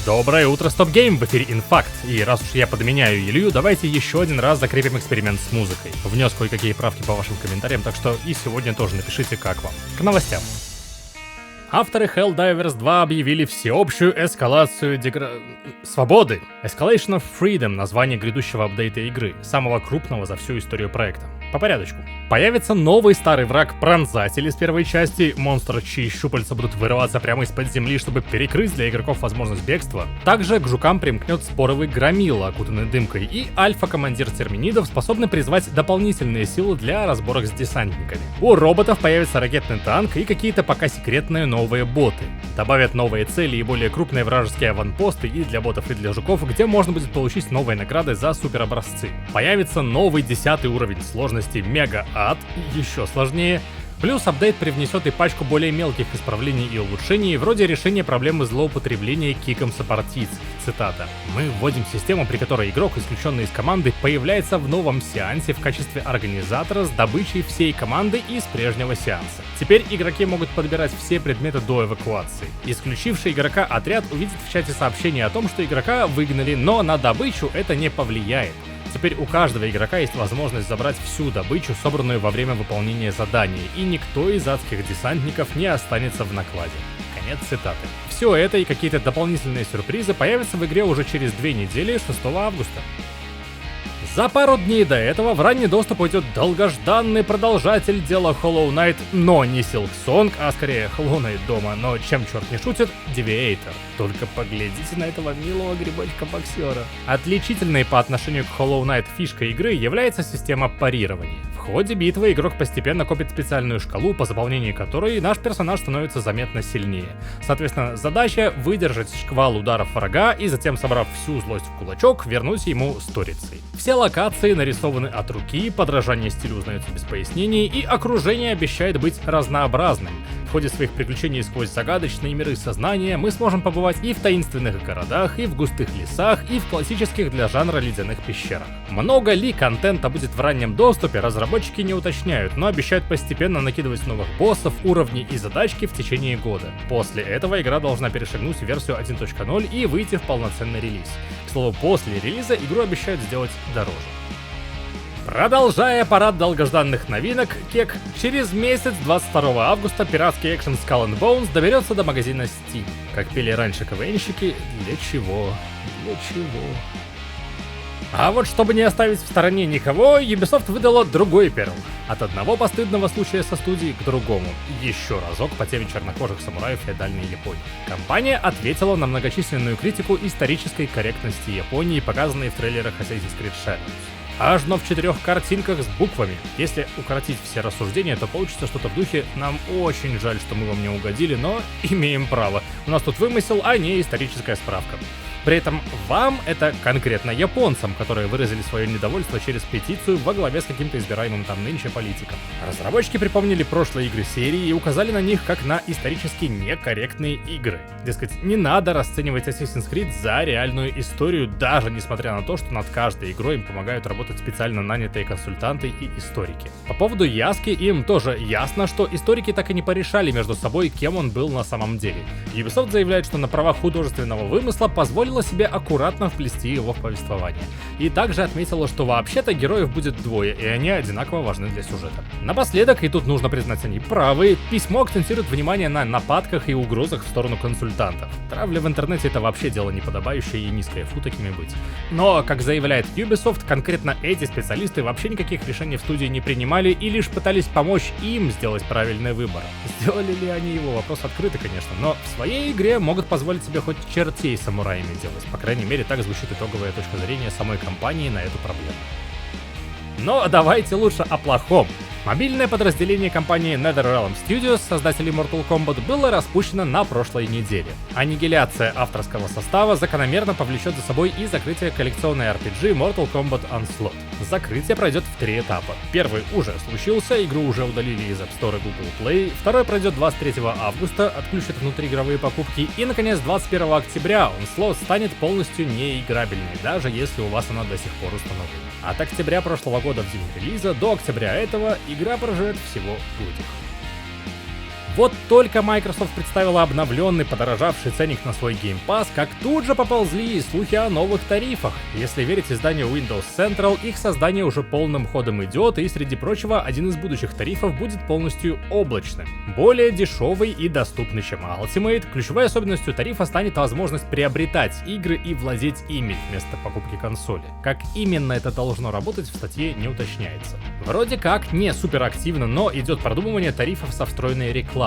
Доброе утро, Стоп Гейм, в эфире Инфакт. И раз уж я подменяю Илью, давайте еще один раз закрепим эксперимент с музыкой. Внес кое-какие правки по вашим комментариям, так что и сегодня тоже напишите, как вам. К новостям. Авторы Helldivers 2 объявили всеобщую эскалацию свободы. Escalation of Freedom — название грядущего апдейта игры, самого крупного за всю историю проекта. По порядочку. Появится новый старый враг Пронзатель из первой части, монстр, чьи щупальца будут вырываться прямо из-под земли, чтобы перекрыть для игроков возможность бегства. Также к жукам примкнет споровый Громила, окутанный дымкой, и альфа-командир терминидов, способный призвать дополнительные силы для разборок с десантниками. У роботов появится ракетный танк и какие-то пока секретные новые боты. Добавят новые цели и более крупные вражеские аванпосты и для ботов, и для жуков, где можно будет получить новые награды за суперобразцы. Появится новый 10 уровень сложности Мега-Ад, еще сложнее. Плюс апдейт привнесет и пачку более мелких исправлений и улучшений, вроде решения проблемы злоупотребления киком сопартийцев. Цитата. «Мы вводим систему, при которой игрок, исключенный из команды, появляется в новом сеансе в качестве организатора с добычей всей команды из прежнего сеанса. Теперь игроки могут подбирать все предметы до эвакуации. Исключивший игрока отряд увидит в чате сообщение о том, что игрока выгнали, но на добычу это не повлияет. Теперь у каждого игрока есть возможность забрать всю добычу, собранную во время выполнения задания, и никто из адских десантников не останется в накладе». Конец цитаты. Все это и какие-то дополнительные сюрпризы появятся в игре уже через 2 недели, 6 августа. За пару дней до этого в ранний доступ уйдет долгожданный продолжатель дела Hollow Knight, но не Silksong, а скорее Hollow Knight дома, но чем черт не шутит, Deviator. Только поглядите на этого милого грибочка-боксера. Отличительной по отношению к Hollow Knight фишкой игры является система парирования. В ходе битвы игрок постепенно копит специальную шкалу, по заполнении которой наш персонаж становится заметно сильнее. Соответственно, задача — выдержать шквал ударов врага и затем, собрав всю злость в кулачок, вернуть ему сторицей. Все локации нарисованы от руки, подражание стилю узнается без пояснений, и окружение обещает быть разнообразным. В ходе своих приключений сквозь загадочные миры сознания мы сможем побывать и в таинственных городах, и в густых лесах, и в классических для жанра ледяных пещерах. Много ли контента будет в раннем доступе, разработчики не уточняют, но обещают постепенно накидывать новых боссов, уровней и задачки в течение года. После этого игра должна перешагнуть в версию 1.0 и выйти в полноценный релиз. К слову, после релиза игру обещают сделать дороже. Продолжая парад долгожданных новинок, Кек, через месяц, 22 августа, пиратский экшен Skull and Bones доберется до магазина Steam. Как пели раньше КВНщики, для чего? Для чего? А вот чтобы не оставить в стороне никого, Ubisoft выдала другой перл. От одного постыдного случая со студией к другому. Еще разок по теме чернокожих самураев феодальной Японии. Компания ответила на многочисленную критику исторической корректности Японии, показанной в трейлерах Assassin's Creed Shadows. Аж но в 4 картинках с буквами. Если укоротить все рассуждения, то получится что-то в духе «Нам очень жаль, что мы вам не угодили, но имеем право. У нас тут вымысел, а не историческая справка». При этом вам, это конкретно японцам, которые выразили свое недовольство через петицию во главе с каким-то избираемым там нынче политиком. Разработчики припомнили прошлые игры серии и указали на них как на исторически некорректные игры. Дескать, не надо расценивать Assassin's Creed за реальную историю, даже несмотря на то, что над каждой игрой им помогают работать специально нанятые консультанты и историки. По поводу Яски им тоже ясно, что историки так и не порешали между собой, кем он был на самом деле. Ubisoft заявляет, что на правах художественного вымысла позволила себе аккуратно вплести его в повествование. И также отметила, что вообще-то героев будет двое, и они одинаково важны для сюжета. Напоследок, и тут нужно признать, они правы, письмо акцентирует внимание на нападках и угрозах в сторону консультантов. Травля в интернете — это вообще дело неподобающее и низкое, фу такими быть. Но, как заявляет Ubisoft, конкретно эти специалисты вообще никаких решений в студии не принимали и лишь пытались помочь им сделать правильный выбор. Сделали ли они его? Вопрос открытый, конечно, но в своей игре могут позволить себе хоть чертей самураями делать. По крайней мере, так звучит итоговая точка зрения самой компании на эту проблему. Но давайте лучше о плохом. Мобильное подразделение компании NetherRealm Studios, создателей Mortal Kombat, было распущено на прошлой неделе. Аннигиляция авторского состава закономерно повлечет за собой и закрытие коллекционной RPG Mortal Kombat Onslaught. Закрытие пройдет в 3 этапа. Первый уже случился, игру уже удалили из App Store и Google Play. Второй пройдет 23 августа, отключат внутриигровые покупки. И, наконец, 21 октября Onslaught станет полностью неиграбельной, даже если у вас она до сих пор установлена. От октября прошлого года в день релиза до октября этого игра проживет всего годик. Вот только Microsoft представила обновленный подорожавший ценник на свой Game Pass, как тут же поползли слухи о новых тарифах. Если верить изданию Windows Central, их создание уже полным ходом идет, и среди прочего, один из будущих тарифов будет полностью облачным. Более дешевый и доступный, чем Ultimate. Ключевой особенностью тарифа станет возможность приобретать игры и владеть ими вместо покупки консоли. Как именно это должно работать, в статье не уточняется. Вроде как не супер активно, но идет продумывание тарифов со встроенной рекламой.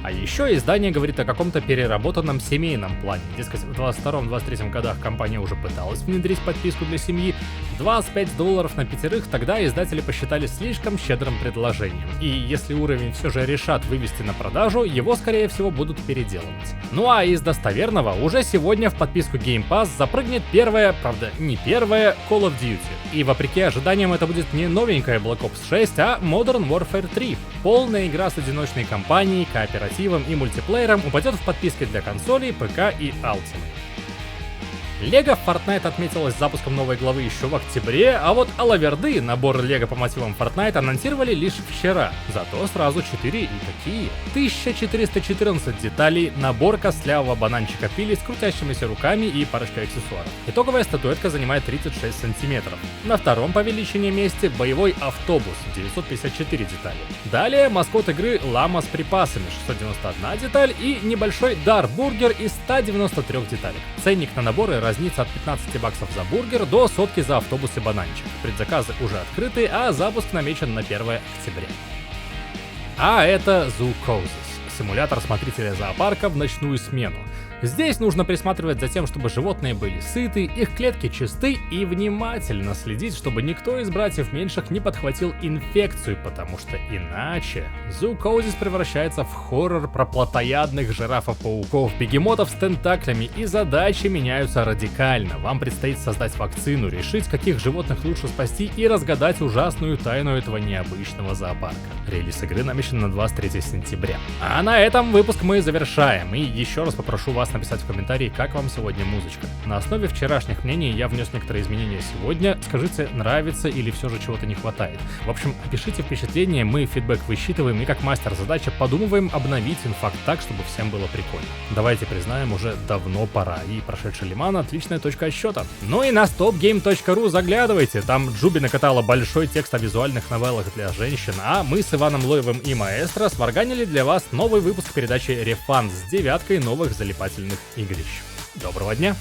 А еще издание говорит о каком-то переработанном семейном плане. Дескать, в 22-23 годах компания уже пыталась внедрить подписку для семьи. $25 на пятерых тогда издатели посчитали слишком щедрым предложением. И если уровень все же решат вывести на продажу, его скорее всего будут переделывать. Ну а из достоверного, уже сегодня в подписку Game Pass запрыгнет первая, правда не первая, Call of Duty. И вопреки ожиданиям это будет не новенькая Black Ops 6, а Modern Warfare 3. Полная игра с одиночной кампанией, кооперативом и мультиплеером упадет в подписке для консолей, ПК и Ultimate. Лего Fortnite отметилась запуском новой главы еще в октябре, а вот Алаверды, набор Лего по мотивам Fortnite, анонсировали лишь вчера. Зато сразу 4 и какие. 1414 деталей, набор костлявого бананчика пили с крутящимися руками и парочкой аксессуаров. Итоговая статуэтка занимает 36 сантиметров. На втором по величине месте боевой автобус, 954 детали. Далее маскот игры лама с припасами, 691 деталь, и небольшой дар-бургер из 193 деталек. Ценник на наборы разнится от 15 баксов за бургер до сотки за автобус и бананчик. Предзаказы уже открыты, а запуск намечен на 1 октября. А это Zoocosis, симулятор смотрителя зоопарка в ночную смену. Здесь нужно присматривать за тем, чтобы животные были сыты, их клетки чисты, и внимательно следить, чтобы никто из братьев меньших не подхватил инфекцию, потому что иначе Zoocosis превращается в хоррор про плотоядных жирафов-пауков, бегемотов с тентаклями, и задачи меняются радикально. Вам предстоит создать вакцину, решить, каких животных лучше спасти, и разгадать ужасную тайну этого необычного зоопарка. Релиз игры намечен на 23 сентября. А на этом выпуск мы завершаем, и еще раз попрошу вас написать в комментарии, как вам сегодня музычка. На основе вчерашних мнений я внес некоторые изменения сегодня. Скажите, нравится или все же чего-то не хватает. В общем, опишите впечатления, мы фидбэк высчитываем и как мастер задачи подумываем обновить инфакт так, чтобы всем было прикольно. Давайте признаем, уже давно пора, и прошедший Лиман — отличная точка отсчета. Ну и на stopgame.ru заглядывайте, там Джуби накатала большой текст о визуальных новеллах для женщин, а мы с Иваном Лоевым и Маэстро сварганили для вас новый выпуск передачи Refund с 9 новых залипательных игрищ. Доброго дня!